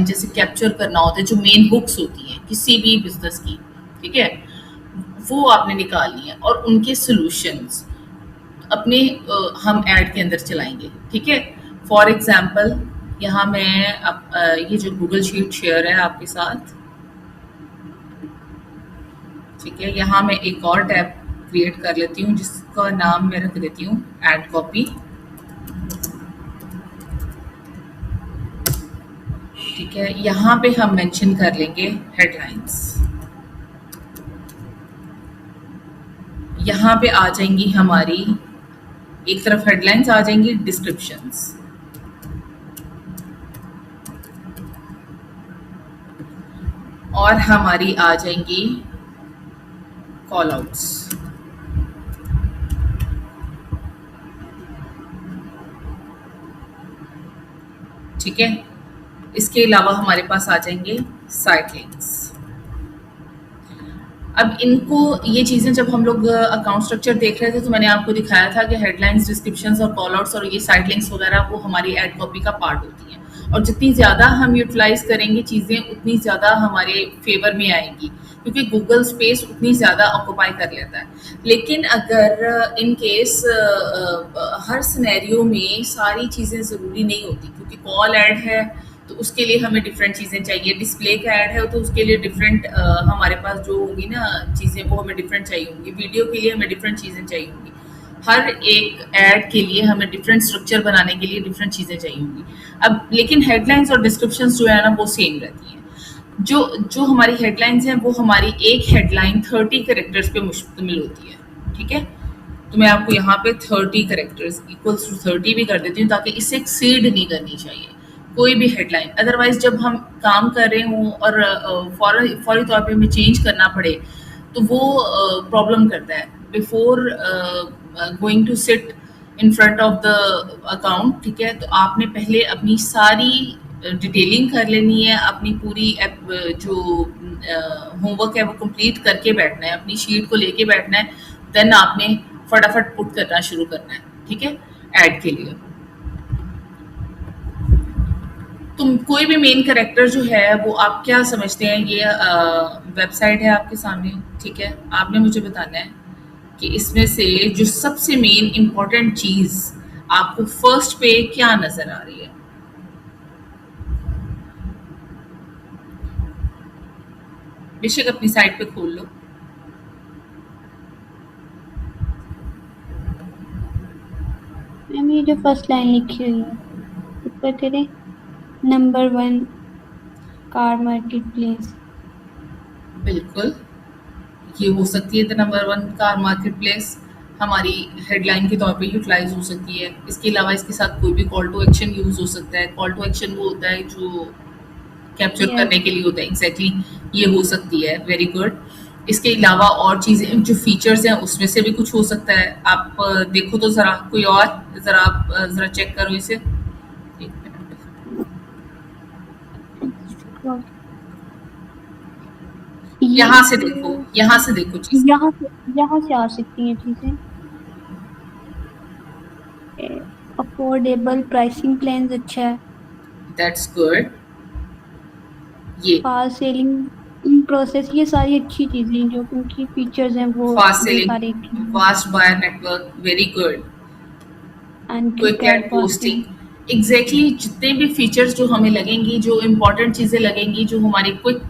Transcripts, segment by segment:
जैसे कैप्चर करना होता है, जो मेन हुक्स होती हैं किसी भी बिजनेस की, ठीक है, वो आपने निकालनी है और उनके सॉल्यूशंस अपने हम ऐड के अंदर चलाएंगे, ठीक है। फॉर एग्जांपल यहाँ मैं ये जो गूगल शीट शेयर है आपके साथ, ठीक है, यहाँ मैं एक और टैब क्रिएट कर लेती हूँ जिसका नाम मैं रख देती हूँ ऐड कॉपी, ठीक है। यहाँ पे हम मेंशन कर लेंगे हेडलाइंस, यहाँ पे आ जाएंगी हमारी, एक तरफ हेडलाइंस आ जाएंगी, डिस्क्रिप्शंस, और हमारी आ जाएंगी कॉल आउट्स, ठीक है। इसके अलावा हमारे पास आ जाएंगे साइट लिंक्स। अब इनको, ये चीज़ें जब हम लोग अकाउंट स्ट्रक्चर देख रहे थे तो मैंने आपको दिखाया था कि हेडलाइंस, डिस्क्रिप्शंस और कॉल आउट्स और ये साइट लिंक्स वगैरह वो हमारी एड कॉपी का पार्ट होती हैं, और जितनी ज़्यादा हम यूटिलाइज करेंगे चीज़ें उतनी ज़्यादा हमारे फेवर में आएंगी, क्योंकि गूगल स्पेस उतनी ज़्यादा ऑक्यूपाई कर लेता है। लेकिन अगर इन केस हर सिनेरियो में सारी चीज़ें ज़रूरी नहीं होती, क्योंकि कॉल ऐड है तो उसके लिए हमें डिफरेंट चीज़ें चाहिए, डिस्प्ले का ऐड है तो उसके लिए डिफरेंट हमारे पास जो होंगी ना चीज़ें वो हमें डिफरेंट चाहिए होंगी, वीडियो के लिए हमें डिफरेंट चीज़ें चाहिए होंगी, हर एक ऐड के लिए हमें डिफरेंट स्ट्रक्चर बनाने के लिए डिफरेंट चीज़ें चाहिए होंगी। अब लेकिन हेडलाइंस और डिस्क्रिप्शंस जो है ना वो सेम रहती हैं। जो जो हमारी हेडलाइंस हैं वो हमारी एक हेडलाइन 30 कैरेक्टर्स पे मुश्तमिल होती है, ठीक है। तो मैं आपको यहाँ पे 30 कैरेक्टर्स इक्वल्स टू 30 भी कर देती हूँ, ताकि इससे एक्सीड नहीं करनी चाहिए कोई भी हेडलाइन। अदरवाइज जब हम काम कर रहे हों और फौरी तौर पे हमें चेंज करना पड़े तो वो प्रॉब्लम करता है। Before going to sit in front of the account, ठीक है, तो आपने पहले अपनी सारी डिटेलिंग कर लेनी है, अपनी पूरी जो होमवर्क है वो कंप्लीट करके बैठना है, अपनी शीट को लेके बैठना है, देन आपने फटाफट पुट करना शुरू करना है, ठीक है, ऐड के लिए। तुम कोई भी मेन कैरेक्टर जो है वो आप क्या समझते हैं, ये वेबसाइट है आपके सामने, ठीक है, आपने मुझे बताना है कि इसमें से जो सबसे मेन इम्पोर्टेंट चीज़ आपको फर्स्ट पे क्या नज़र आ रही है। बेशक अपनी साइट पे खोल लो। मैम ये जो फर्स्ट लाइन लिखी हुई है ऊपर तेरे, नंबर 1 कार मार्केट प्लेस। बिल्कुल, ये हो सकती है the number 1 car market place, हमारी हेडलाइन के तौर पे यूटिलाइज हो सकती है। इसके अलावा इसके साथ कोई भी कॉल टू एक्शन यूज़ हो सकता है। कॉल टू एक्शन वो होता है जो कैप्चर यस। करने के लिए होता है, एग्जैक्टली ये हो सकती है, वेरी गुड। इसके अलावा और चीज़ें जो फीचर्स हैं उसमें से भी कुछ हो सकता है। आप देखो तो ज़रा कोई और, ज़रा आप ज़रा चेक करो इसे, एक मिनट। यहाँ से देखो, ये यहाँ से देखो चीज़ें। यहाँ से आ सकती हैं चीजें। अफोर्डेबल प्राइसिंग प्लान्स अच्छा है। That's good. ये फास्ट सेलिंग प्रोसेस, ये सारी अच्छी चीजें हैं जो उनकी फीचर्स हैं फास्ट वो सेलिंग, सारे अच्छे हैं। Vast buyer network, very good. Entry quick cat and fasting. Posting, exactly जितने भी फीचर्स जो हमें लगेंगी, जो इम्पोर्टेंट चीज़ें लगेंगी, जो हमारी क्विक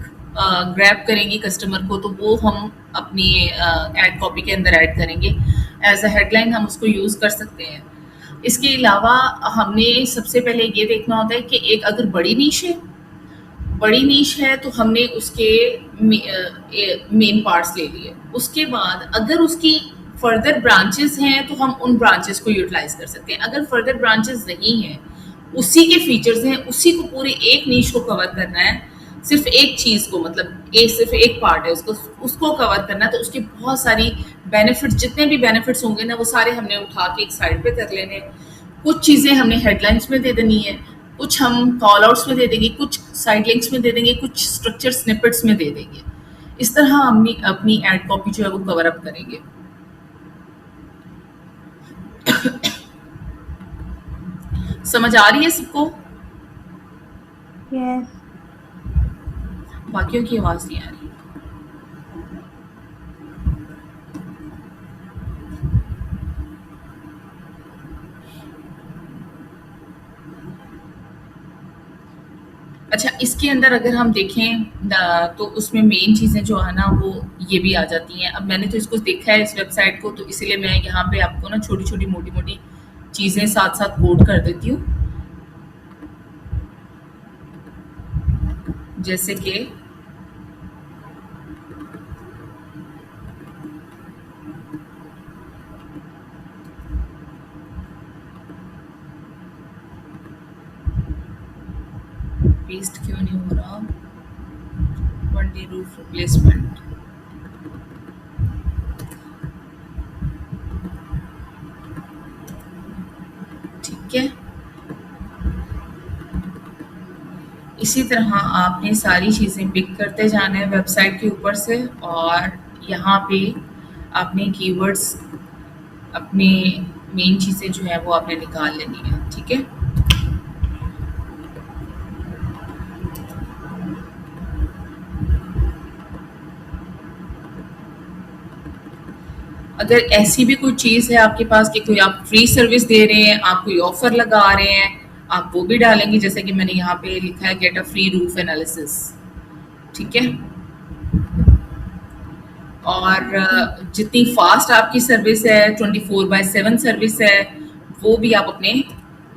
ग्रैब करेंगी कस्टमर को, तो वो हम अपनी एड कॉपी के अंदर ऐड करेंगे। एज अ हेडलाइन हम उसको यूज़ कर सकते हैं। इसके अलावा हमने सबसे पहले ये देखना होता है कि एक अगर बड़ी नीश है तो हमने उसके मेन पार्ट्स ले लिए। उसके बाद अगर उसकी फर्दर ब्रांचेस हैं तो हम उन ब्रांचेस को यूटिलाइज कर सकते हैं। अगर फर्दर ब्रांचेस नहीं हैं, उसी के फीचर्स हैं, उसी को पूरी एक नीश को कवर करना है, सिर्फ एक चीज़ को, मतलब एक सिर्फ एक पार्ट है उसको उसको कवर करना है, तो उसकी बहुत सारी बेनिफिट्स, जितने भी बेनिफिट्स होंगे ना वो सारे हमने उठा के एक साइड पे कर लेने हैं। कुछ चीज़ें हमने हेडलाइंस में दे देनी है, कुछ हम कॉल आउट्स में दे देंगे, कुछ साइड लिंक्स में दे देंगे, कुछ स्ट्रक्चर स्निपेट्स में दे देंगे। इस तरह हम अपनी एड कॉपी जो है वो कवर अप करेंगे। समझ आ रही है सबको? यस। बाकियों की आवाज़ नहीं आ रही। अच्छा, इसके अंदर अगर हम देखें तो उसमें मेन चीज़ें जो है ना वो ये भी आ जाती हैं। अब मैंने तो इसको देखा है इस वेबसाइट को, तो इसीलिए मैं यहाँ पे आपको ना छोटी-छोटी, मोटी-मोटी चीज़ें साथ-साथ कोड कर देती हूँ। जैसे कि पेस्ट क्यों नहीं हो रहा? 1 डे रूफ रिप्लेसमेंट। ठीक है। इसी तरह आपने सारी चीज़ें पिक करते जाना है वेबसाइट के ऊपर से, और यहाँ पे आपने कीवर्ड्स, अपनी मेन चीज़ें जो है वो आपने निकाल लेनी है। ठीक है। अगर ऐसी भी कोई चीज़ है आपके पास कि कोई आप फ्री सर्विस दे रहे हैं, आप कोई ऑफर लगा रहे हैं, आप वो भी डालेंगे। जैसे कि मैंने यहाँ पे लिखा है get a free roof analysis. ठीक है। और जितनी फास्ट आपकी सर्विस है, 24/7 सर्विस है, वो भी आप अपने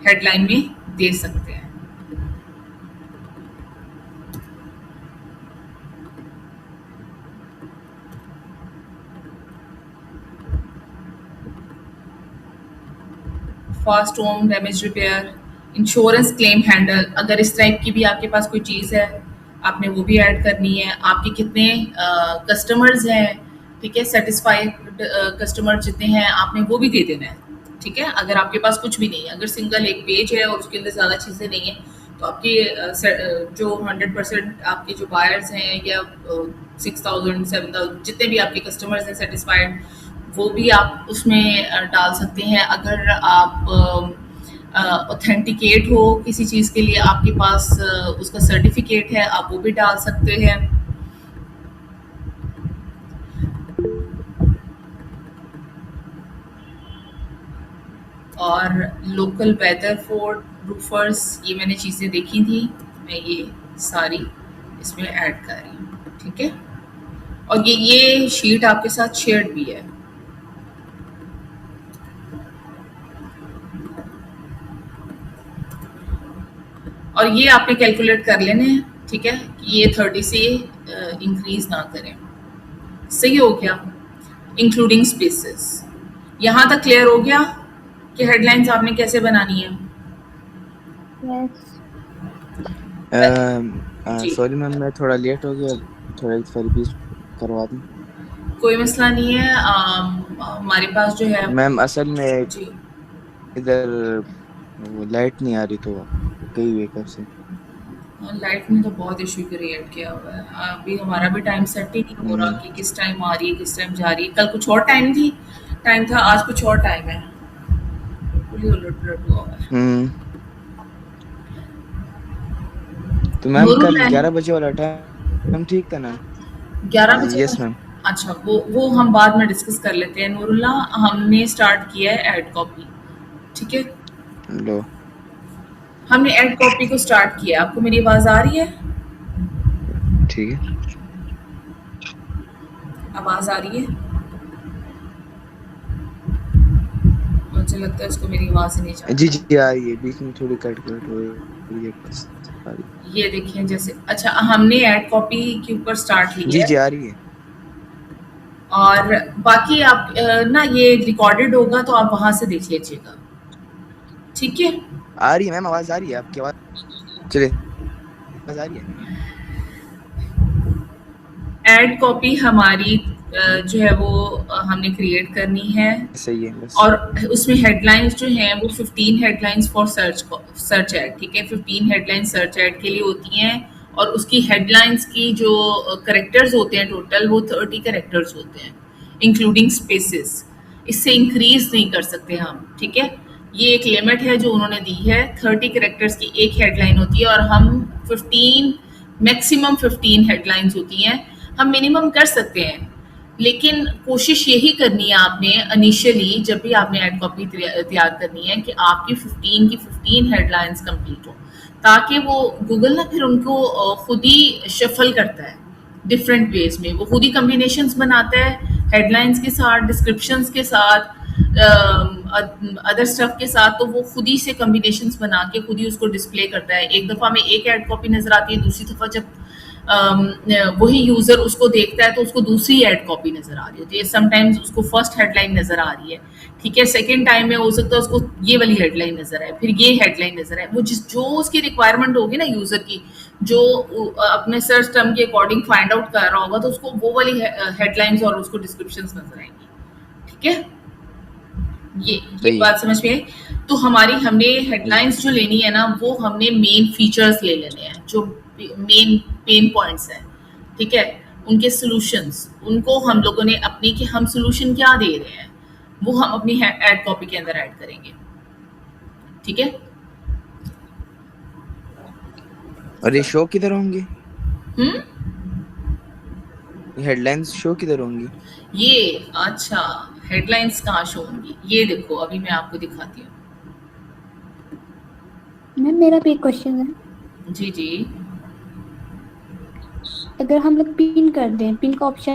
हेडलाइन में दे सकते हैं। Fast home damage repair, insurance claim handle, अगर इस टाइप की भी आपके पास कोई चीज़ है, आपने वो भी ऐड करनी है। आपके कितने कस्टमर्स हैं, ठीक है, सेटिस्फाइड कस्टमर जितने हैं, आपने वो भी दे देना है। ठीक है। अगर आपके पास कुछ भी नहीं है, अगर सिंगल एक पेज है और उसके अंदर ज़्यादा चीज़ें नहीं है, तो आपके जो 100% आपके जो बायर्स हैं, या 6000 7000 जितने भी आपके कस्टमर्स हैं सेटिस्फाइड, वो भी आप उसमें डाल सकते हैं। अगर आप ऑथेंटिकेट हो किसी चीज़ के लिए, आपके पास उसका सर्टिफिकेट है, आप वो भी डाल सकते हैं। और लोकल वेदर फॉर रूफर्स, ये मैंने चीज़ें देखी थी, मैं ये सारी इसमें ऐड कर रही हूँ। ठीक है। और ये शीट आपके साथ शेयर्ड भी है। और ये आपने कैलकुलेट कर लेने हैं। ठीक है, कि ये 30 से इंक्रीज ना करें। सही हो गया। इंक्लूडिंग स्पेसेस, यहाँ तक क्लियर हो गया कि हेडलाइंस आपने कैसे बनानी है। यस। जी, सॉरी मैम, मैं थोड़ा लेट हो गया, थोड़ा एक रिपीट करवा दूँ। कोई मसला नहीं है। हमारे पास जो है मैम असल में जी, इधर वो लाइट नहीं आ रही, तो कई वेकर से। लाइट ने तो बहुत इशू क्रिएट किया हुआ है। अभी हमारा भी टाइम सेट ही नहीं हो रहा कि किस टाइम आ रही है, किस टाइम जा रही है। कल कुछ और टाइम था, आज कुछ और टाइम है। बिल्कुल ही उलट-पुलट हुआ हुआ है। तो मैम नूरुल कल है 11 बजे वाला टाइम ठीक था ना? 11 बजे यस का? मैम। अच्छा, वो हम बाद में डिस्कस कर लेते हैं। नूरुल्लाह, हमने स्टार्ट किया है ऐड कॉपी। ठीक है, लो, हमने ऐड कॉपी को स्टार्ट किया। आपको मेरी आवाज़ आ रही है? ठीक है। आवाज़ आ रही है? मुझे लगता है इसको मेरी आवाज़ ही नहीं जा जी रही। जी आ रही है, बीच में थोड़ी कट कट हो रही है बस, आ रही है। ये देखिए, जैसे अच्छा, हमने ऐड कॉपी के ऊपर स्टार्ट जी लिया जी है। आ रही है। और बाकी आप ना ये रिकॉर्डेड होगा तो आप वहाँ से देख लीजिएगा। ठीक है? आ रही है मैम, आवाज आ रही है आपकी आवाज। चलिए, आवाज आ रही है। ऐड कॉपी हमारी जो है वो हमने क्रिएट करनी है। सही है बस। और उसमें हेडलाइंस जो हैं वो 15 हेडलाइंस फॉर सर्च ऐड। ठीक है, 15 हेडलाइंस सर्च ऐड के लिए होती हैं। और उसकी हेडलाइंस की जो करेक्टर्स होते हैं टोटल, वो 30 करेक्टर्स होते हैं, इंक्लूडिंग स्पेसेस। इससे इंक्रीज नहीं कर सकते हम। ठीक है, ये एक लिमिट है जो उन्होंने दी है। 30 करेक्टर्स की एक हेडलाइन होती है, और हम 15 मैक्सिमम 15 हेडलाइंस होती हैं, हम मिनिमम कर सकते हैं, लेकिन कोशिश यही करनी है आपने इनिशियली जब भी आपने एड कॉपी तैयार करनी है कि आपकी 15 की 15 हेडलाइंस कंप्लीट हो, ताकि वो गूगल ना फिर उनको खुद ही शफल करता है डिफरेंट वेज में, वो खुद ही कम्बिनेशंस बनाता है हेडलाइंस के साथ, डिस्क्रिप्शंस के साथ, अदर स्टफ के साथ, तो वो खुद ही से कम्बिनेशंस बना के खुद ही उसको डिस्प्ले करता है। एक दफ़ा में एक ऐड कॉपी नज़र आती है, दूसरी दफ़ा जब वही यूज़र उसको देखता है तो उसको दूसरी ऐड कॉपी नज़र आ रही होती है, समटाइम्स उसको फर्स्ट हेडलाइन नज़र आ रही है, ठीक है, सेकेंड टाइम में हो सकता है उसको ये वाली हेडलाइन नज़र आए, फिर ये हेडलाइन नज़र आए, वो जो उसकी रिक्वायरमेंट होगी ना यूज़र की, जो अपने सर्च टर्म के अकॉर्डिंग फाइंड आउट कर रहा होगा, तो उसको वो वाली हेडलाइंस और उसको डिस्क्रिप्शंस नज़र आएंगी, ठीक है। ये सही है। बात समझ में आई। तो हमने हेडलाइंस जो लेनी है ना, वो हमने मेन फीचर्स ले लेने हैं, जो मेन पेन पॉइंट्स हैं, ठीक है, उनके सॉल्यूशंस, उनको हम लोगों ने अपनी कि हम सॉल्यूशन क्या दे रहे हैं, वो हम अपनी ऐड कॉपी के अंदर ऐड करेंगे, ठीक है। और ये शो किधर होंगे? हम्म ये हेडलाइंस शो किधर होंगी? ये अच्छा, हेडलाइंस कहाँ शो होंगी, ये देखो अभी मैं आपको दिखाती हूँ। मैम मेरा भी एक क्वेश्चन है, जी जी, अगर हम लोग पिन कर दें, पिन का ऑप्शन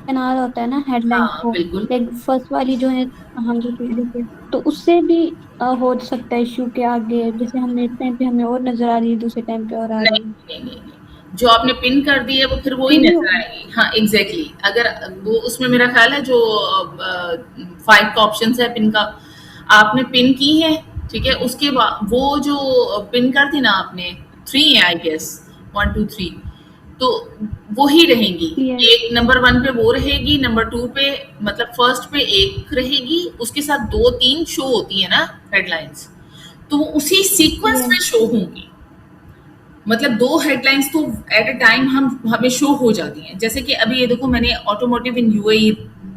आ रहा होता है ना हेडलाइन हाँ को, बिल्कुल। लाइक फर्स्ट वाली जो है, हम जो पीढ़ी पे, तो उससे भी हो सकता है इशू के आगे, जैसे हमें एक टाइम पे हमें और नजर आ रही है, दूसरे टाइम पे और आ नहीं रही है, नहीं नहीं नहीं, जो आपने पिन कर दी है वो फिर वही तो नहीं नजर होगा? आएगी, हाँ एग्जैक्टली exactly। अगर वो उसमें मेरा ख्याल है जो 5 का ऑप्शन है पिन का, आपने पिन की है, ठीक है, उसके बाद वो जो पिन कर दी ना आपने, 3 है आई गेस, 1 2 3, तो वो ही रहेंगी, यस एक नंबर 1 पे वो रहेगी, नंबर 2 पे मतलब फर्स्ट पे एक रहेगी, उसके साथ 2 3 शो होती है ना हेडलाइंस, तो वो उसी सीक्वेंस में यस शो होंगी, मतलब 2 हेडलाइंस तो एट अ टाइम हमें शो हो जाती हैं। जैसे कि अभी ये देखो मैंने ऑटोमोटिव इन यूएई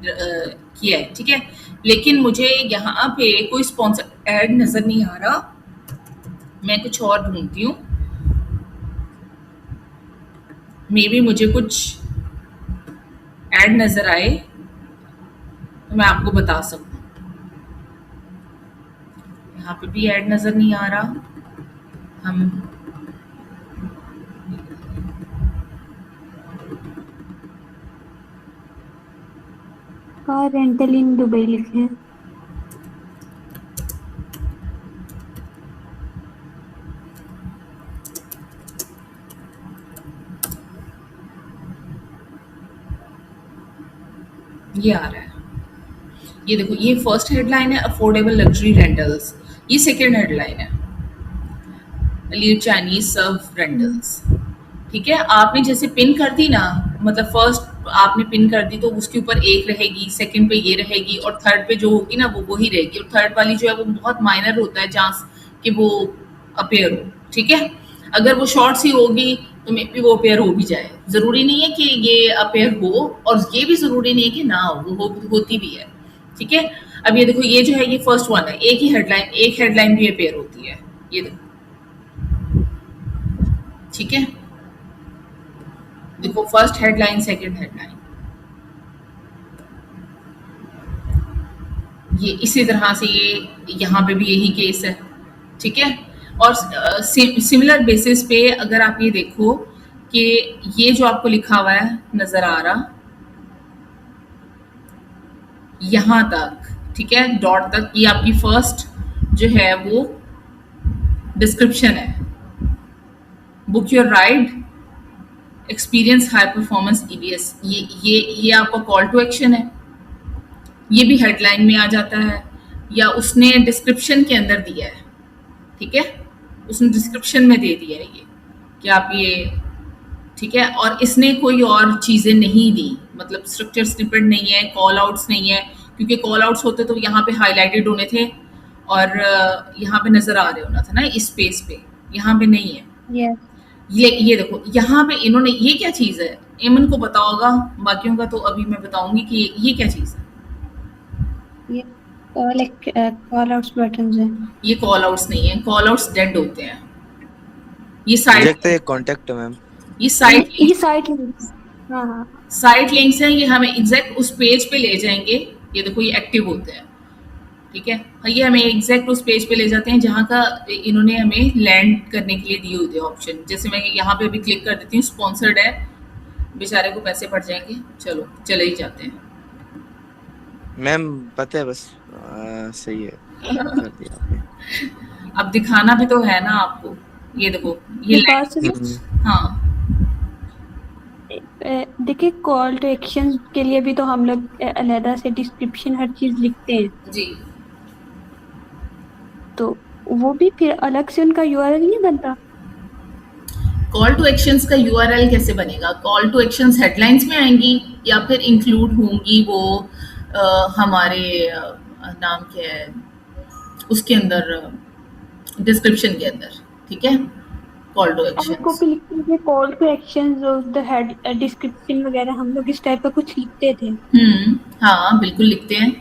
किया है, ठीक है? लेकिन मुझे यहाँ पे कोई स्पॉन्सर ऐड नज़र नहीं आ रहा, मैं कुछ और ढूँढती हूँ, मेबी मुझे कुछ ऐड नज़र आए, तो मैं आपको बता सकूँ। यहाँ पे भी ऐड नज़र नहीं आ रहा, हम कार रेंटल इन दुबई लिखे हैं। ये आ रहा है, ये देखो, ये फर्स्ट हेडलाइन है अफोर्डेबल लग्जरी रेंटल्स, ये सेकेंड हेडलाइन है लीव चाइनीज सर्व रेंटल्स, ठीक है। आपने जैसे पिन कर दी ना, मतलब फर्स्ट आपने पिन कर दी तो उसके ऊपर एक रहेगी, सेकंड पे ये रहेगी, और थर्ड पे जो होगी ना वो वही रहेगी, और थर्ड वाली जो है वो बहुत माइनर होता है चांस कि वो अपेयर हो, ठीक है। अगर वो शॉर्ट सी होगी तो मे बी वो अपेयर हो भी जाए, ज़रूरी नहीं है कि ये अपेयर हो, और ये भी ज़रूरी नहीं है कि ना हो, वो होती भी है, ठीक है। अब ये देखो, ये जो है ये फर्स्ट वन है, एक ही हेडलाइन, एक हेडलाइन भी अपेयर होती है, ये देखो, ठीक है। देखो फर्स्ट हेडलाइन, सेकंड हेडलाइन, ये इसी तरह से ये यहाँ पे भी यही केस है, ठीक है। और सिमिलर बेसिस पे अगर आप ये देखो कि ये जो आपको लिखा हुआ है नज़र आ रहा, यहाँ तक, ठीक है, डॉट तक, ये आपकी फर्स्ट जो है वो डिस्क्रिप्शन है, book your ride, experience high performance EBS, ये आपका कॉल टू एक्शन है, ये भी हेडलाइन में आ जाता है, या उसने डिस्क्रिप्शन के अंदर दिया है, ठीक है, उसने डिस्क्रिप्शन में दे दिया है ये कि आप ये, ठीक है, और इसने कोई और चीज़ें नहीं दी, मतलब स्ट्रक्चर स्निपेट नहीं है, कॉल आउट्स नहीं है, क्योंकि कॉल आउट्स होते तो यहाँ पे हाईलाइटेड होने थे और यहाँ पे नज़र आ रहे होना था ना इस स्पेस पे, यहाँ पे नहीं है। यस ये देखो यहाँ पे इन्होंने, ये क्या चीज़ है, एमन को पता होगा, बाकियों का तो अभी मैं बताऊंगी कि ये क्या चीज़ है। ये कॉल आउट्स बटन्स हैं। ये कॉल आउट्स नहीं है, कॉल आउट्स डेड होते हैं, ये मुझे साइड, लगता है ये कॉन्टेक्ट है मैम। ये साइट ये साइट लिंक्स, हाँ हाँ हाँ। साइट लिंक्स हैं, ये हमें एग्जैक्ट उस पेज पे ले जाएंगे। ये देखो ये एक्टिव होते हैं, ठीक है। हाँ, ये हमें एग्जैक्ट उस पेज पे ले जाते हैं जहाँ का इन्होंने हमें लैंड करने के लिए दिए होते हैं ऑप्शन। जैसे मैं यहाँ पे अभी क्लिक कर देती हूँ, स्पॉन्सर्ड है, बेचारे को पैसे पड़ जाएंगे, चलो चले ही जाते हैं। मैम पता है बस सही है, कर दिया आपने। अब दिखाना भी तो है ना आपको। ये देखो ये एक बात लैंड, सुनो, हाँ देखिए कॉल टू एक्शन के लिए भी तो हम लोग अलहदा से डिस्क्रिप्शन हर चीज लिखते हैं, जी। तो वो भी फिर अलग से उनका यूआरएल नहीं बनता? कॉल टू एक्शंस का यूआरएल कैसे बनेगा? कॉल टू एक्शंस हेडलाइंस में आएंगी या फिर इंक्लूड होंगी वो हमारे नाम क्या है उसके अंदर, डिस्क्रिप्शन के अंदर, ठीक है। कॉल टू आपको एक्शंस, भी लिखते हैं call to action of the head description वगैरह, हम लोग इस टाइप का कुछ लिखते थे, हाँ बिल्कुल लिखते हैं।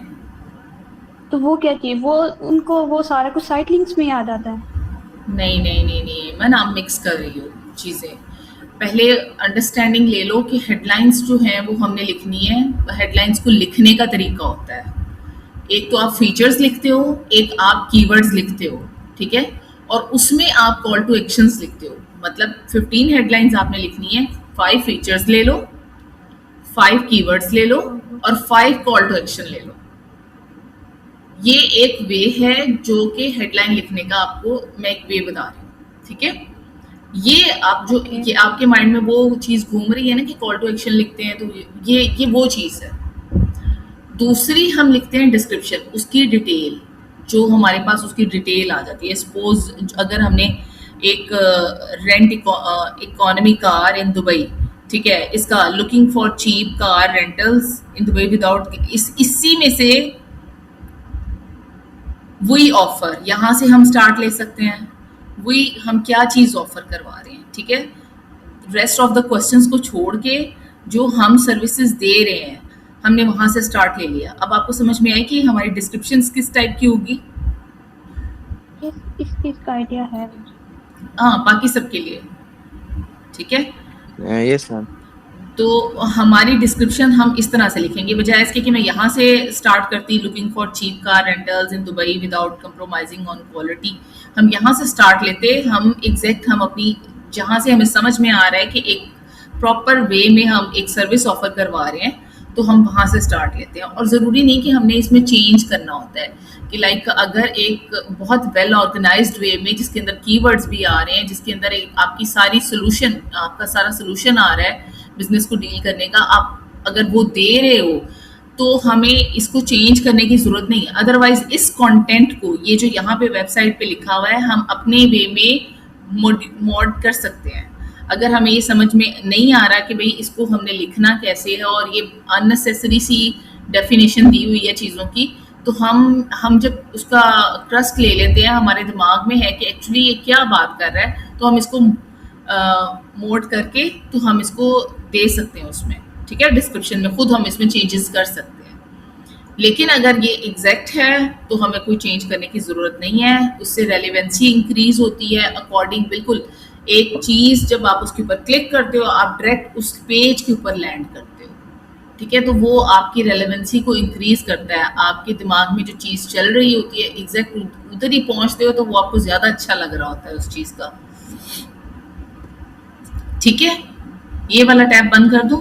तो वो क्या चाहिए, वो उनको वो सारा कुछ साइट लिंक्स में याद आता है? नहीं नहीं नहीं नहीं, मैं ना मिक्स कर रही हूँ चीज़ें। पहले अंडरस्टैंडिंग ले लो कि हेडलाइंस जो हैं वो हमने लिखनी है। हेडलाइंस को लिखने का तरीका होता है, एक तो आप फीचर्स लिखते हो, एक आप कीवर्ड्स लिखते हो, ठीक है। और उसमें आप कॉल टू एक्शंस लिखते हो। मतलब 15 हेडलाइंस आपने लिखनी है, 5 फीचर्स ले लो, 5 कीवर्ड्स ले लो और 5 कॉल टू एक्शन ले लो। ये एक वे है जो कि हेडलाइन लिखने का आपको मैं एक वे बता रही हूँ, ठीक है। ये आप जो ये आपके माइंड में वो चीज़ घूम रही है ना कि कॉल टू एक्शन लिखते हैं, तो ये वो चीज़ है। दूसरी हम लिखते हैं डिस्क्रिप्शन, उसकी डिटेल, जो हमारे पास उसकी डिटेल आ जाती है। सपोज अगर हमने एक rent economy car in Dubai, ठीक है, इसका looking for cheap car rentals in Dubai without, इसी में से वही ऑफर, यहाँ से हम स्टार्ट ले सकते हैं। वही हम क्या चीज़ ऑफर करवा रहे हैं, ठीक है। रेस्ट ऑफ द क्वेश्चंस को छोड़ के जो हम सर्विसेज दे रहे हैं, हमने वहाँ से स्टार्ट ले लिया। अब आपको समझ में आया कि हमारी डिस्क्रिप्शन किस टाइप की होगी? इस चीज का आइडिया है। हाँ, बाकी सबके लिए, ठीक है। Yes ma'am. तो हमारी डिस्क्रिप्शन हम इस तरह से लिखेंगे, बजाय इसके कि मैं यहाँ से स्टार्ट करती looking for cheap car rentals in Dubai without compromising on quality. हम यहाँ से स्टार्ट लेते, हम एग्जैक्ट हम अपनी जहाँ से हमें समझ में आ रहा है कि एक प्रॉपर वे में हम एक सर्विस ऑफर करवा रहे हैं, तो हम वहाँ से स्टार्ट लेते हैं। और ज़रूरी नहीं कि हमने इसमें चेंज करना होता है कि लाइक अगर एक बहुत वेल ऑर्गेनाइज्ड वे में जिसके अंदर कीवर्ड्स भी आ रहे हैं, जिसके अंदर एक आपकी सारी सोल्यूशन, आपका सारा सोल्यूशन आ रहा है बिजनेस को डील करने का, आप अगर वो दे रहे हो तो हमें इसको चेंज करने की ज़रूरत नहीं है। अदरवाइज इस कंटेंट को, ये जो यहाँ पे वेबसाइट पे लिखा हुआ है, हम अपने वे में मॉड कर सकते हैं। अगर हमें ये समझ में नहीं आ रहा कि भाई इसको हमने लिखना कैसे है और ये अननेसेसरी सी डेफिनेशन दी हुई है चीज़ों की, तो हम जब उसका ट्रस्ट ले लेते हैं, हमारे दिमाग में है कि एक्चुअली ये क्या बात कर रहा है, तो हम इसको मोड करके तो हम इसको दे सकते हैं उसमें, ठीक है। डिस्क्रिप्शन में खुद हम इसमें चेंजेस कर सकते हैं। लेकिन अगर ये एग्जैक्ट है तो हमें कोई चेंज करने की ज़रूरत नहीं है। उससे रेलिवेंसी इंक्रीज होती है अकॉर्डिंग, बिल्कुल एक चीज़ जब आप उसके ऊपर क्लिक करते हो, आप डायरेक्ट उस पेज के ऊपर लैंड करते हो, ठीक है। तो वो आपकी रेलेवेंसी को इंक्रीज करता है। आपके दिमाग में जो चीज़ चल रही होती है, एग्जैक्ट उधर ही पहुंचते हो तो वो आपको ज़्यादा अच्छा लग रहा होता है उस चीज़ का, ठीक है। ये वाला टैब बंद कर दूं?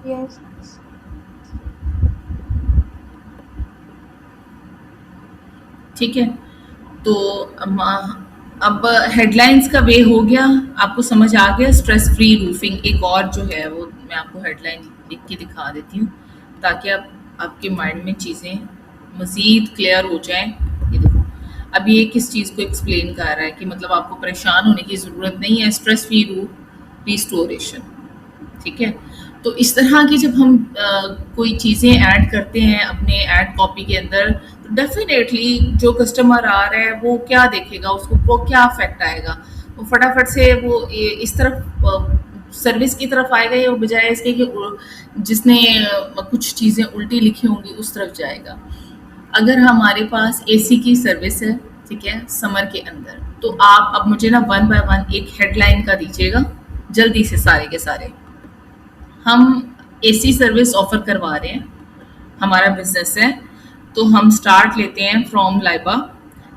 यस। ठीक है। तो अब हेडलाइंस का वे हो गया, आपको समझ आ गया। स्ट्रेस फ्री रूफिंग एक और जो है वो मैं आपको हेडलाइन लिख के दिखा देती हूँ ताकि आपके माइंड में चीज़ें मज़ीद क्लियर हो जाएं। ये देखो, अब ये किस चीज़ को एक्सप्लेन कर रहा है कि मतलब आपको परेशान होने की ज़रूरत नहीं है। स्ट्रेस फ्री रूफ रिस्टोरेशन, ठीक है। तो इस तरह की जब हम कोई चीज़ें ऐड करते हैं अपने ऐड कॉपी के अंदर, तो डेफिनेटली जो कस्टमर आ रहा है वो क्या देखेगा, उसको वो क्या अफेक्ट आएगा, वो फटाफट से वो इस तरफ सर्विस की तरफ आएगा या बजाय इसके कि जिसने कुछ चीज़ें उल्टी लिखी होंगी उस तरफ जाएगा। अगर हमारे पास एसी की सर्विस है, ठीक है, समर के अंदर, तो आप अब मुझे ना वन बाय वन एक हेडलाइन का दीजिएगा, जल्दी से सारे के सारे। हम एसी सर्विस ऑफर करवा रहे हैं, हमारा बिजनेस है, तो हम स्टार्ट लेते हैं from Laiba.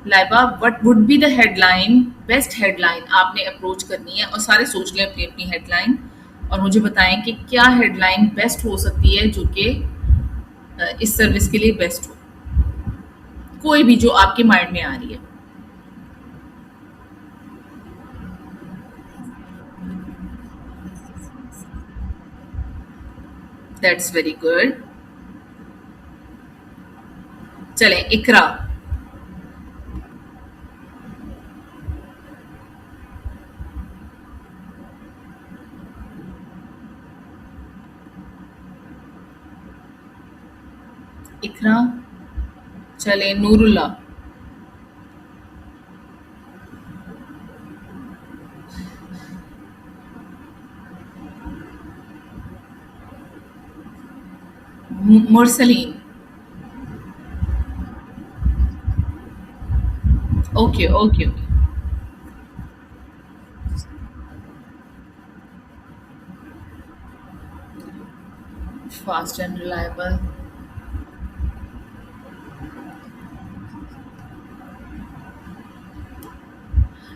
Laiba, what would be the headline, best headline आपने अप्रोच करनी है, और सारे सोच लें अपनी अपनी हेडलाइन, और मुझे बताएं कि क्या हेडलाइन बेस्ट हो सकती है जो कि इस सर्विस के लिए बेस्ट हो, कोई भी जो आपके माइंड में आ रही है। That's very good. चलें, इकरा। इकरा। चलें, Noorullah. Mursalin. Okay okay okay. Fast and reliable.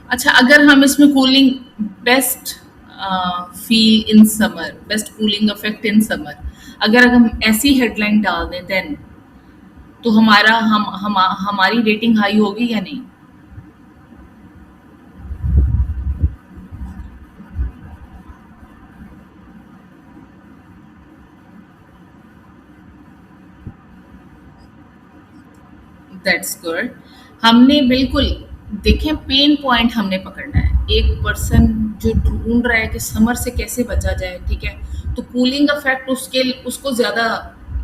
अच्छा, अगर हम इसमें cooling, best feel in summer, best cooling effect in summer, अगर हम ऐसी हेडलाइन डाल दें देन तो हमारी रेटिंग हाई होगी या नहीं? That's good. हमने बिल्कुल, देखें, पेन पॉइंट हमने पकड़ना है। एक पर्सन जो ढूंढ रहा है कि समर से कैसे बचा जाए, ठीक है, तो कूलिंग इफेक्ट उसको ज़्यादा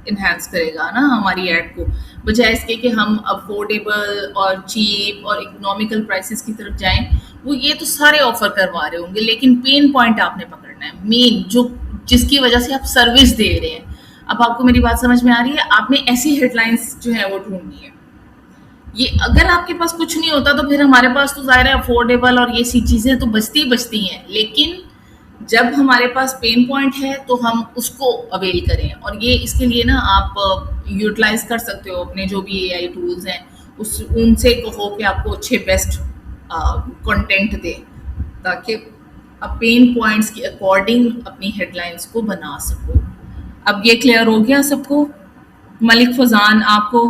इन्हांस करेगा ना हमारी ऐड को, बजाय इसके कि हम अफोर्डेबल और चीप और इकोनॉमिकल प्राइसेस की तरफ जाएं। वो ये तो सारे ऑफर करवा रहे होंगे, लेकिन पेन पॉइंट आपने पकड़ना है, मेन जो जिसकी वजह से आप सर्विस दे रहे हैं। अब आपको मेरी बात समझ में आ रही है? आपने ऐसी हेडलाइंस जो है वो ढूंढनी है। ये अगर आपके पास कुछ नहीं होता तो फिर हमारे पास तो ज़ाहिर है अफोर्डेबल और ये सी चीज़ें तो बचती ही बचती हैं, लेकिन जब हमारे पास पेन पॉइंट है तो हम उसको अवेल करें, और ये इसके लिए ना आप यूटिलाइज कर सकते हो अपने जो भी एआई टूल्स हैं, उस उनसे कहो कि आपको अच्छे बेस्ट कंटेंट दे, ताकि आप पेन पॉइंट्स के अकॉर्डिंग अपनी हेडलाइंस को बना सको। अब ये क्लियर हो गया सबको? मलिक फजान, आपको?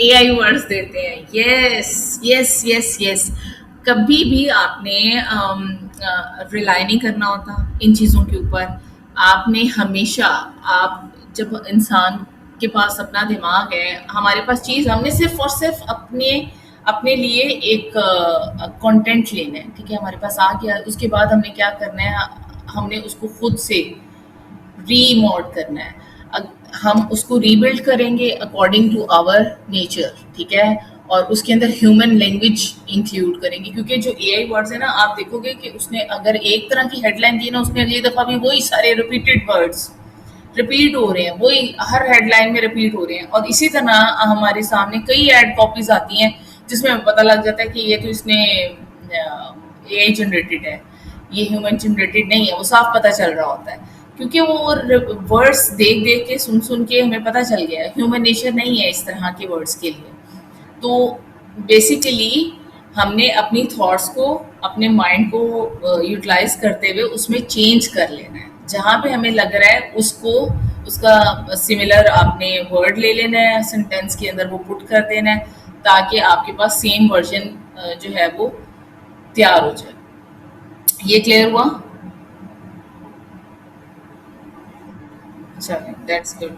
एआई वर्ड्स देते हैं, यस यस यस यस। कभी भी आपने रिलाई नहीं करना होता इन चीज़ों के ऊपर। आपने हमेशा, आप जब इंसान के पास अपना दिमाग है, हमारे पास चीज़, हमने सिर्फ और सिर्फ अपने अपने लिए एक कंटेंट लेना है, ठीक है, हमारे पास आ गया, उसके बाद हमने क्या करना है, हमने उसको खुद से रीमोड करना है। हम उसको रीबिल्ड करेंगे अकॉर्डिंग टू आवर नेचर, ठीक है, और उसके अंदर ह्यूमन लैंग्वेज इंक्लूड करेंगे, क्योंकि जो एआई वर्ड्स है ना, आप देखोगे कि उसने अगर एक तरह की हेडलाइन दी ना, उसने अगली दफ़ा भी वही सारे रिपीटेड वर्ड्स रिपीट हो रहे हैं, वही हर हेडलाइन में रिपीट हो रहे हैं, और इसी तरह हमारे सामने कई एड कॉपीज आती हैं जिसमें हमें पता लग जाता है कि ये तो इसने एआई जनरेटेड है, ये ह्यूमन जनरेटेड नहीं है, वो साफ पता चल रहा होता है, क्योंकि वो वर्ड्स देख देख के सुन सुन के हमें पता चल गया है, ह्यूमन नेचर नहीं है इस तरह के वर्ड्स के लिए। तो बेसिकली हमने अपनी थॉट्स को, अपने माइंड को यूटिलाइज करते हुए उसमें चेंज कर लेना है, जहाँ पे हमें लग रहा है उसको, उसका सिमिलर आपने वर्ड ले लेना है, सेंटेंस के अंदर वो पुट कर देना है, ताकि आपके पास सेम वर्जन जो है वो तैयार हो जाए। ये क्लियर हुआ? चलें, दैट्स गुड।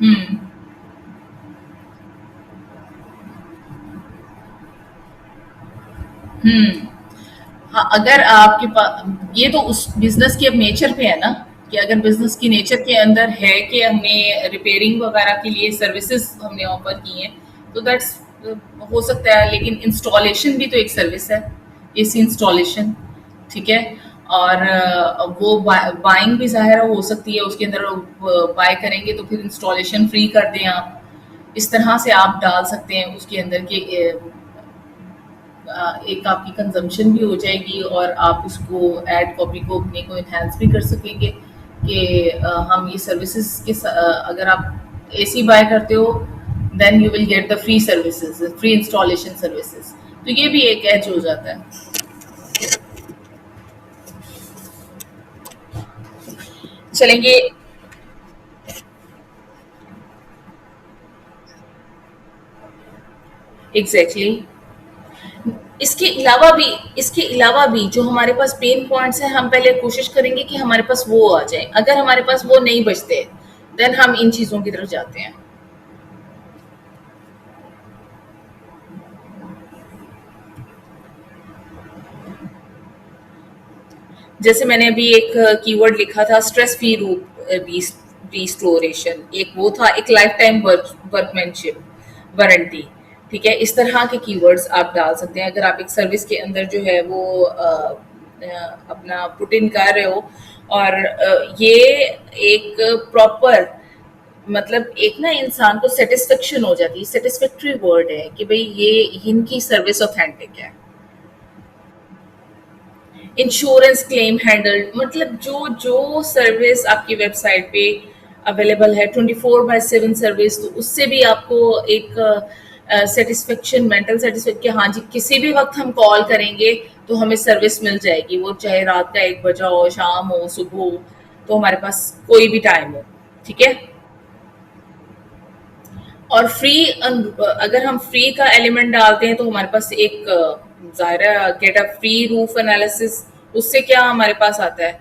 हम्म। हम्म। हाँ, अगर आपके पास ये तो उस बिजनेस के अब नेचर पे है ना, कि अगर बिजनेस की नेचर के अंदर है कि हमने रिपेयरिंग वगैरह के लिए सर्विसेज हमने ऑफर की हैं, तो दैट्स हो सकता है। लेकिन इंस्टॉलेशन भी तो एक सर्विस है, एसी इंस्टॉलेशन, ठीक है। और वो बाइंग भी ज़ाहिर हो सकती है, उसके अंदर बाय करेंगे तो फिर इंस्टॉलेशन फ्री कर दें आप, इस तरह से आप डाल सकते हैं उसके अंदर के एक आपकी कंजम्पशन भी हो जाएगी और आप उसको ऐड कॉपी को अपने को इन्हेंस भी कर सकेंगे कि हम ये सर्विसेज के अगर आप एसी बाय करते हो then you will get the free services, free installation services. तो ये भी एक एज हो जाता है। चलेंगे। Exactly exactly। इसके अलावा भी जो हमारे पास पेन पॉइंट्स हैं, हम पहले कोशिश करेंगे कि हमारे पास वो आ जाए। अगर हमारे पास वो नहीं बचते देन हम इन चीज़ों की तरफ जाते हैं। जैसे मैंने अभी एक कीवर्ड लिखा था, स्ट्रेस फ्री रिस्टोरेशन, एक वो था, एक लाइफ टाइम वर्कमैनशिप वारंटी, ठीक है। इस तरह के कीवर्ड्स आप डाल सकते हैं अगर आप एक सर्विस के अंदर जो है वो अपना पुट इन कर रहे हो। और ये एक प्रॉपर, मतलब एक ना इंसान को सेटिस्फेक्शन हो जाती है, सेटिस्फैक्टरी वर्ड है कि भाई ये इनकी सर्विस ऑथेंटिक है। इंश्योरेंस क्लेम हैंडल्ड, मतलब जो जो सर्विस आपकी वेबसाइट पे अवेलेबल है 24/7 सर्विस, तो उससे भी आपको एक सेटिस्फेक्शन, मेंटल सेटिस्फेक्शन कि हाँ जी किसी भी वक्त हम कॉल करेंगे तो हमें सर्विस मिल जाएगी, वो चाहे रात का 1 बजा हो, शाम हो, सुबह हो, तो हमारे पास कोई भी टाइम हो, ठीक है। और फ्री, अगर हम फ्री का एलिमेंट डालते हैं तो हमारे पास एक ज़ाहिर get a free roof analysis, उससे क्या हमारे पास आता है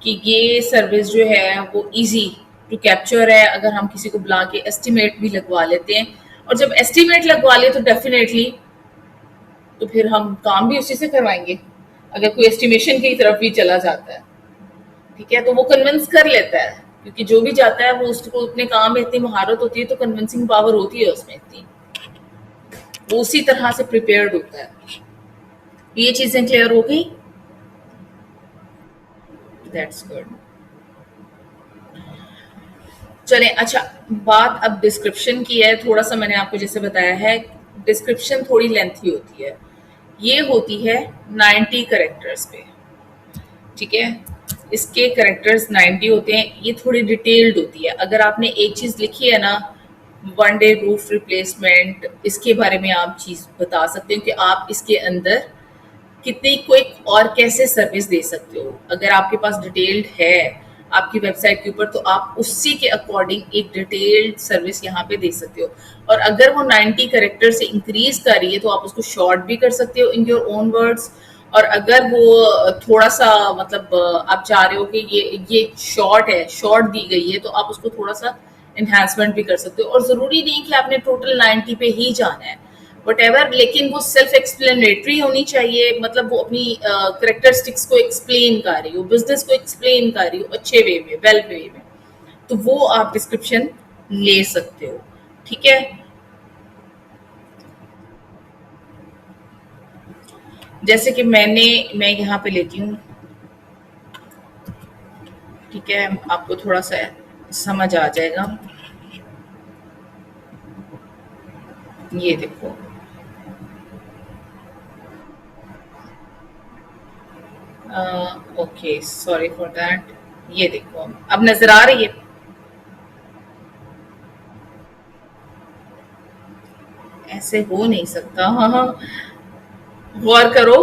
कि ये सर्विस जो है वो इजी टू कैप्चर है। अगर हम किसी को बुला के एस्टिमेट भी लगवा लेते हैं, और जब एस्टिमेट लगवा ले तो डेफिनेटली तो फिर हम काम भी उसी से करवाएंगे। अगर कोई एस्टिमेशन की तरफ भी चला जाता है, ठीक है, तो वो कन्विंस कर लेता है, क्योंकि जो भी जाता है वो उसको अपने काम में इतनी महारत होती है, तो कन्विंसिंग पावर होती है उसमें इतनी, वो उसी तरह से प्रिपेयर्ड होता है। ये चीजें क्लियर हो गई? That's good. चलें, अच्छा, बात अब डिस्क्रिप्शन की है। थोड़ा सा मैंने आपको जैसे बताया है, डिस्क्रिप्शन थोड़ी लेंथी होती है, ये होती है 90 करेक्टर्स पे, ठीक है। इसके करेक्टर्स 90 होते हैं, ये थोड़ी डिटेल्ड होती है। अगर आपने एक चीज़ लिखी है ना, 1 डे रूफ रिप्लेसमेंट, इसके बारे में आप चीज़ बता सकते हो कि आप इसके अंदर कितनी क्विक और कैसे सर्विस दे सकते हो। अगर आपके पास डिटेल्ड है आपकी वेबसाइट के ऊपर, तो आप उसी के अकॉर्डिंग एक डिटेल्ड सर्विस यहाँ पे दे सकते हो। और अगर वो 90 करेक्टर से इंक्रीज कर रही है तो आप उसको शॉर्ट भी कर सकते हो इन योर ओन वर्ड्स। और अगर वो थोड़ा सा, मतलब आप चाह रहे हो कि ये शॉर्ट है, शॉर्ट दी गई है, तो आप उसको थोड़ा सा इन्हांसमेंट भी कर सकते हो। और ज़रूरी नहीं कि आपने टोटल 90 पे ही जाना है, वटेवर, लेकिन वो सेल्फ एक्सप्लेनेटरी होनी चाहिए। मतलब वो अपनी करेक्टरिस्टिक्स को एक्सप्लेन कर रही हो, बिजनेस को एक्सप्लेन कर रही हो अच्छे वे में, वेल वे में, तो वो आप डिस्क्रिप्शन ले सकते हो, ठीक है। जैसे कि मैं यहाँ पे लेती हूँ, ठीक है, आपको थोड़ा सा समझ आ जाएगा। ये देखो, ओके, सॉरी फॉर दैट। ये देखो, अब नजर आ रही है? ऐसे हो नहीं सकता। हाँ हाँ, गौर करो।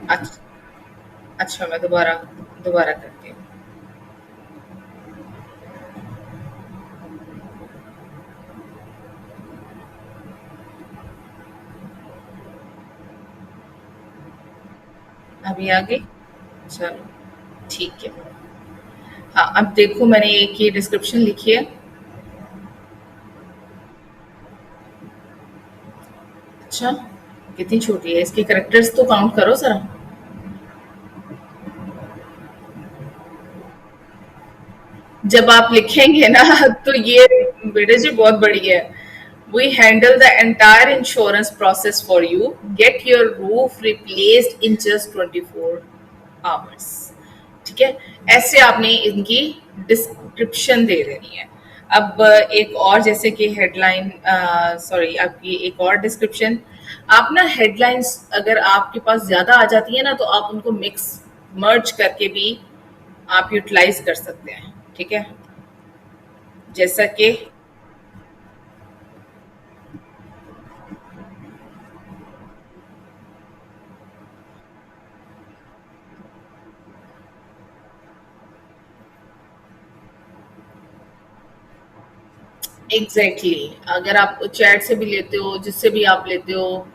अच्छा, अच्छा, मैं दोबारा दोबारा करती हूँ। अभी आ गई? चलो, ठीक है। हाँ, अब देखो, मैंने एक ये डिस्क्रिप्शन लिखी है। अच्छा, कितनी छोटी है, इसके करेक्टर्स तो काउंट करो जरा। जब आप लिखेंगे ना तो ये बेटे जी बहुत बड़ी है। We handle the entire insurance process for you, get your roof replaced in just 24 hours. ठीक है, ऐसे आपने इनकी डिस्क्रिप्शन दे देनी है। अब एक और जैसे कि हेडलाइन, सॉरी आपकी एक और डिस्क्रिप्शन, आप ना हेडलाइंस अगर आपके पास ज्यादा आ जाती है ना तो आप उनको मिक्स मर्ज करके भी आप यूटिलाइज कर सकते हैं। ठीक है, जैसा कि एग्जैक्टली exactly, अगर आप चैट से भी लेते हो, जिससे भी आप लेते हो,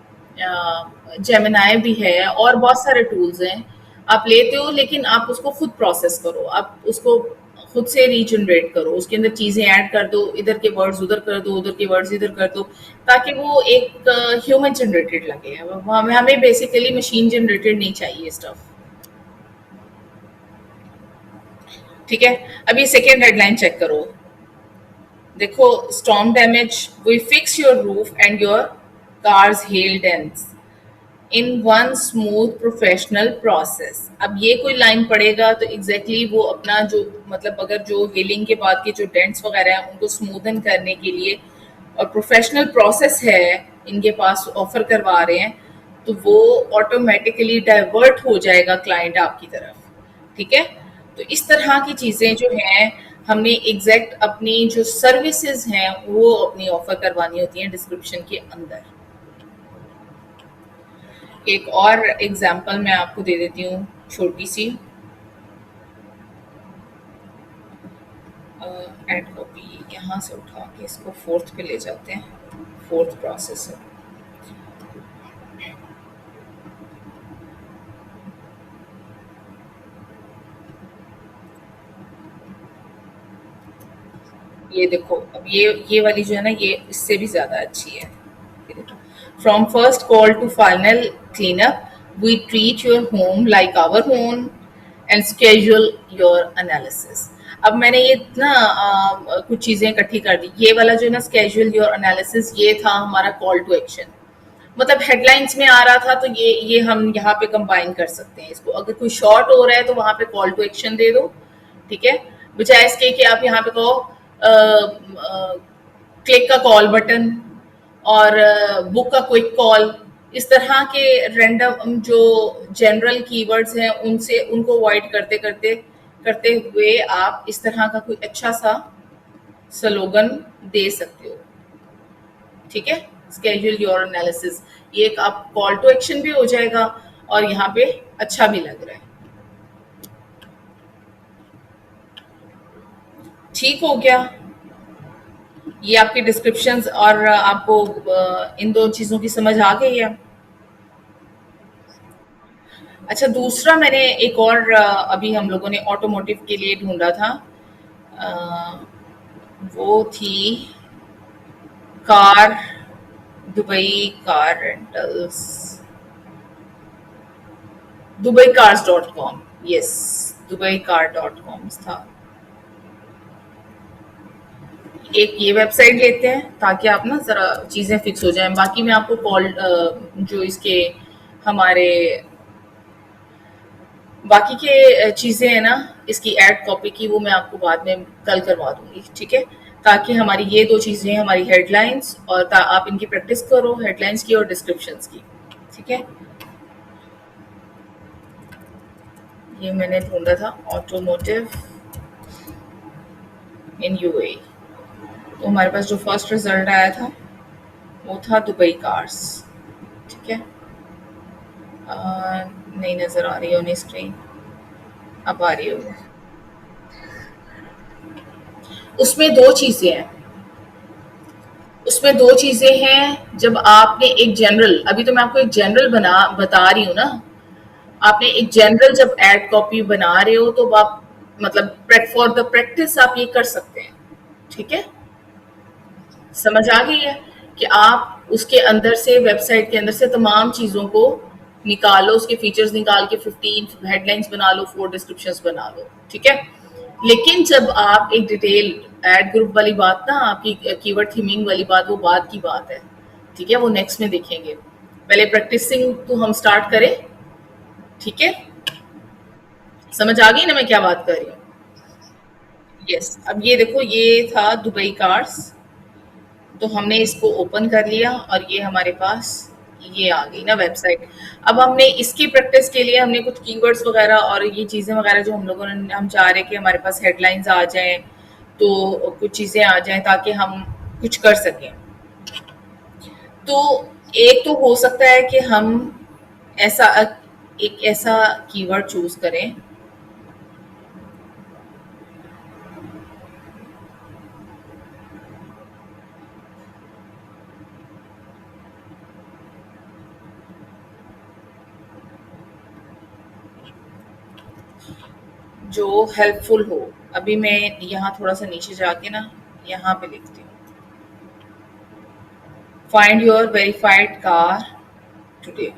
जेमिनाई भी है और बहुत सारे टूल्स हैं, आप लेते हो, लेकिन आप उसको खुद प्रोसेस करो, आप उसको खुद से रीजनरेट करो, उसके अंदर चीजें ऐड कर दो, इधर के वर्ड्स उधर कर दो, उधर के वर्ड्स इधर कर दो, ताकि वो एक ह्यूमन जनरेटेड लगे। हमें हमें बेसिकली मशीन जनरेटेड नहीं चाहिए स्टफ। ठीक है, अब ये सेकेंड हेडलाइन चेक करो। देखो, storm damage, we fix your roof and your cars hail dents in one smooth professional process. अब ये कोई लाइन पड़ेगा तो एग्जैक्टली exactly वो अपना जो मतलब अगर जो हेलिंग के बाद के जो डेंट्स वगैरह हैं उनको स्मूदन करने के लिए और प्रोफेशनल प्रोसेस है इनके पास ऑफर करवा रहे हैं, तो वो ऑटोमेटिकली डाइवर्ट हो जाएगा क्लाइंट आपकी तरफ। ठीक है, तो इस तरह की चीज़ें जो हैं हमने एग्जैक्ट अपनी जो सर्विसेज हैं वो अपनी ऑफर करवानी होती हैं डिस्क्रिप्शन के अंदर। एक और एग्जांपल मैं आपको दे देती हूँ छोटी सी। एड कॉपी यहाँ से उठा के इसको फोर्थ पे ले जाते हैं, फोर्थ प्रोसेस है। ये देखो, अब ये वाली जो है ना ये इससे भी ज्यादा अच्छी है। From first call to final clean up, we treat your home like our home and schedule your analysis. अब मैंने ये ना कुछ चीजें इकट्ठी कर दी। ये वाला जो है ना स्केड्यूल योर एनालिसिस, ये था हमारा कॉल टू एक्शन। मतलब हेडलाइंस में आ रहा था तो ये हम यहाँ पे कंबाइन कर सकते हैं इसको। अगर कोई शॉर्ट हो रहा है तो वहां पे कॉल टू एक्शन दे दो। ठीक है, बजाय इसके कि आप यहाँ पे कहो क्लिक का कॉल बटन और बुक का क्विक कॉल, इस तरह के रैंडम जो जनरल कीवर्ड्स हैं उनसे उनको अवॉइड करते करते करते हुए आप इस तरह का कोई अच्छा सा स्लोगन दे सकते हो। ठीक है, स्केड्यूल योर एनालिसिस, ये एक आप कॉल टू एक्शन भी हो जाएगा और यहाँ पे अच्छा भी लग रहा है। ठीक हो गया, ये आपके डिस्क्रिप्शंस और आपको इन दो चीजों की समझ आ गई है। अच्छा, दूसरा मैंने एक और अभी हम लोगों ने ऑटोमोटिव के लिए ढूंढा था, अ, वो थी car, Dubai car rentals, Dubai cars dot com, yes, Dubai car dot com था। एक ये वेबसाइट लेते हैं ताकि आप ना जरा चीजें फिक्स हो जाएं। बाकी मैं आपको कॉल जो इसके हमारे बाकी के चीजें हैं ना इसकी एड कॉपी की, वो मैं आपको बाद में कल करवा दूंगी। ठीक है, ताकि हमारी ये दो चीजें, हमारी हेडलाइंस और आप इनकी प्रैक्टिस करो, हेडलाइंस की और डिस्क्रिप्शंस की। ठीक है, ये मैंने ढूंढा था ऑटोमोटिव इन यूएई, तो हमारे पास जो फर्स्ट रिजल्ट आया था वो था दुबई कार्स। ठीक है, नहीं नजर आ रही है ऑन स्क्रीन, अब आ रही है। उसमें दो चीजें हैं, उसमें दो चीजें हैं। जब आपने एक जनरल, अभी तो मैं आपको एक जनरल बता रही हूँ ना, आपने एक जनरल जब एड कॉपी बना रहे हो तो आप मतलब फॉर द प्रैक्टिस आप ये कर सकते हैं। ठीक है, समझ आ गई है कि आप उसके अंदर से, वेबसाइट के अंदर से तमाम चीज़ों को निकालो, उसके फीचर्स निकाल के 15 हेडलाइंस बना लो, 4 डिस्क्रिप्शंस बना लो, ठीक है। लेकिन जब आप एक डिटेल एड ग्रुप वाली बात ना, आपकी कीवर्ड थीमिंग वाली बात, वो बात की बात है, ठीक है, वो नेक्स्ट में देखेंगे। पहले प्रैक्टिसिंग तो हम स्टार्ट करें, ठीक है। समझ आ गई ना मैं क्या बात कर रही हूँ? यस, अब ये देखो, ये था दुबई कार्स, तो हमने इसको ओपन कर लिया और ये हमारे पास ये आ गई ना वेबसाइट। अब हमने इसकी प्रैक्टिस के लिए हमने कुछ कीवर्ड्स वगैरह और ये चीज़ें वगैरह जो हम लोगों ने, हम चाह रहे हैं कि हमारे पास हेडलाइंस आ जाएं, तो कुछ चीज़ें आ जाएं ताकि हम कुछ कर सकें। तो एक तो हो सकता है कि हम ऐसा एक ऐसा कीवर्ड चूज करें जो हेल्पफुल हो। अभी मैं यहाँ थोड़ा सा नीचे जाके ना, यहाँ पे लिखती हूँ, find your verified car today,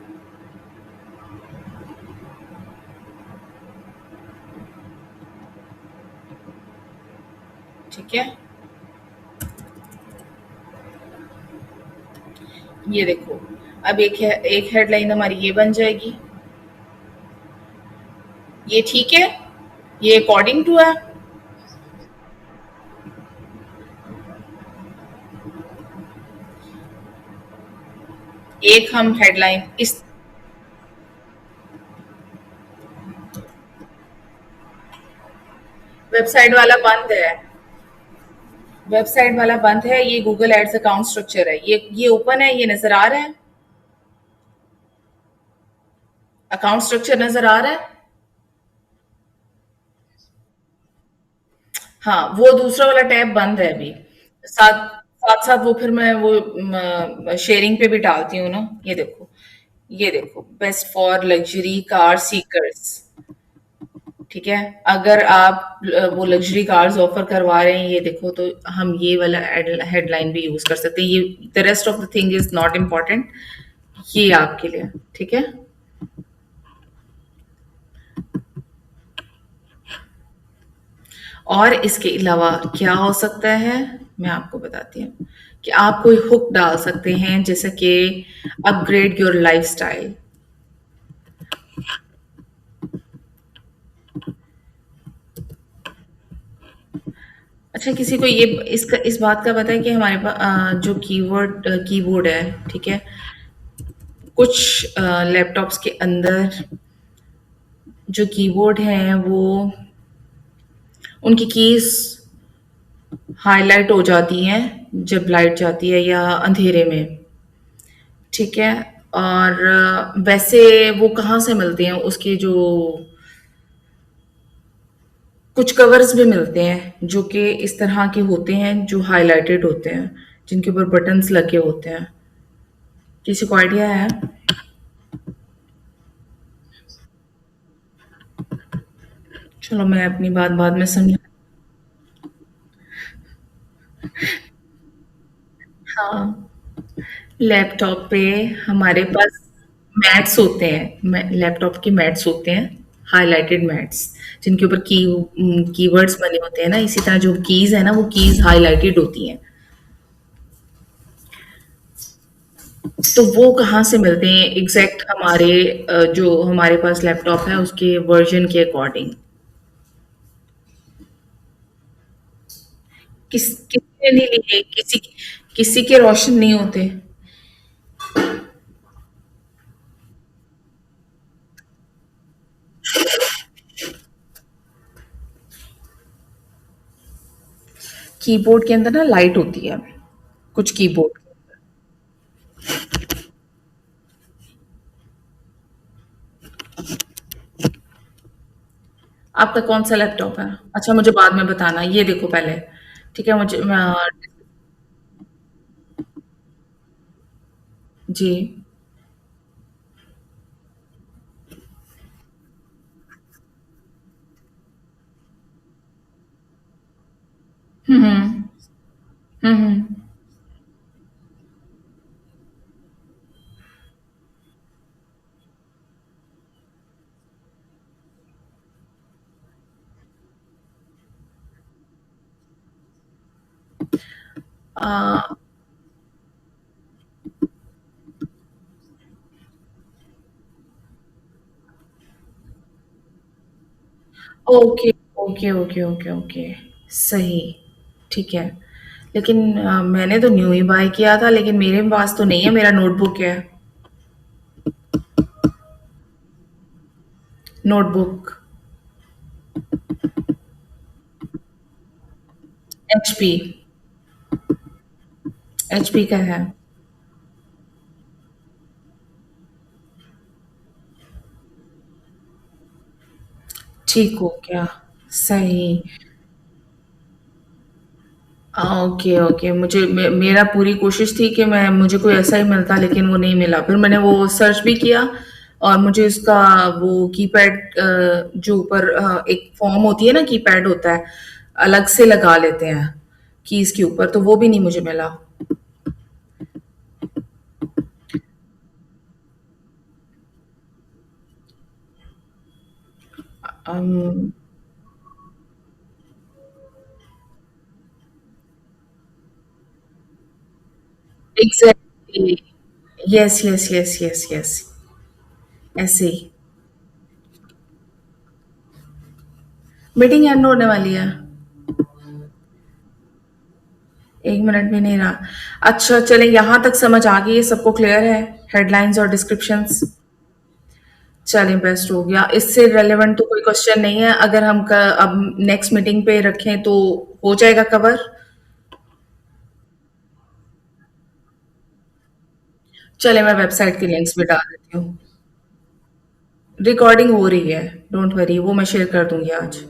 ठीक है। ये देखो, अब एक हेडलाइन हमारी ये बन जाएगी, ये ठीक है, ये अकॉर्डिंग टू है। एक हम हेडलाइन इस वेबसाइट वाला बंद है, वेबसाइट वाला बंद है, ये गूगल एड्स अकाउंट स्ट्रक्चर है, ये ओपन है, ये नजर आ रहा है, अकाउंट स्ट्रक्चर नजर आ रहा है। हाँ, वो दूसरा वाला टैब बंद है अभी। साथ साथ साथ वो फिर मैं वो शेयरिंग पे भी डालती हूँ ना। ये देखो, ये देखो, best for luxury car seekers, ठीक है। अगर आप वो लग्जरी कार्स ऑफर करवा रहे हैं, ये देखो, तो हम ये वाला हेडलाइन भी यूज कर सकते हैं। ये the rest of the thing is not important, ये आपके लिए, ठीक है। और इसके अलावा क्या हो सकता है, मैं आपको बताती हूँ कि आप कोई हुक डाल सकते हैं, जैसे कि अपग्रेड योर लाइफस्टाइल। अच्छा, किसी को ये इसका इस बात का पता है कि हमारे पास जो कीबोर्ड है, ठीक है, कुछ लैपटॉप्स के अंदर जो कीबोर्ड हैं वो, उनकी कीज हाईलाइट हो जाती हैं जब लाइट जाती है या अंधेरे में, ठीक है। और वैसे वो कहाँ से मिलते हैं, उसके जो कुछ कवर्स भी मिलते हैं जो कि इस तरह के होते हैं, जो हाइलाइटेड होते हैं, जिनके ऊपर बटन्स लगे होते हैं। किसी को आइडिया है? चलो, मैं अपनी बात बाद में समझा। हाँ, लैपटॉप पे हमारे पास मैट्स होते हैं, लैपटॉप के मैट्स होते हैं, हाइलाइटेड मैट्स, जिनके ऊपर कीवर्ड्स बने होते हैं ना। इसी तरह जो कीज है ना, वो कीज हाइलाइटेड होती हैं। तो वो कहाँ से मिलते हैं एग्जैक्ट, हमारे जो हमारे पास लैपटॉप है उसके वर्जन के अकॉर्डिंग। किसी ने नहीं लिए, किसी के रोशन नहीं होते। कीबोर्ड के अंदर ना लाइट होती है, कुछ कीबोर्ड। आपका कौन सा लैपटॉप है? अच्छा, मुझे बाद में बताना, ये देखो पहले, ठीक है। जी। हम्म, हम्म, अ, okay, okay, okay, okay, okay, सही, ठीक है। लेकिन मैंने तो न्यू ही बाय किया था, लेकिन मेरे पास तो नहीं है, मेरा नोटबुक है। नोटबुक, एचपी, एचपी का है। ठीक हो गया, सही। ओके, ओके, मेरा पूरी कोशिश थी कि मैं मुझे कोई ऐसा ही मिलता, लेकिन वो नहीं मिला। फिर मैंने वो सर्च भी किया और मुझे उसका वो कीपैड जो ऊपर एक फॉर्म होती है ना, कीपैड होता है, अलग से लगा लेते हैं कीज के ऊपर, तो वो भी नहीं मुझे मिला। Exactly, yes, yes, yes, yes, yes, ऐसे ही। मीटिंग एंड होने वाली है। 1 मिनट भी नहीं रहा। अच्छा, चले, यहाँ तक समझ आ गई है, सबको क्लियर है हेडलाइंस और डिस्क्रिप्शंस। चलें, बेस्ट हो गया। इससे रेलेवेंट तो कोई क्वेश्चन नहीं है, अगर हम अब नेक्स्ट मीटिंग पे रखें तो हो जाएगा कवर। चले, मैं वेबसाइट की लिंक्स भी डाल देती हूँ। रिकॉर्डिंग हो रही है, डोंट वरी, वो मैं शेयर कर दूंगी आज।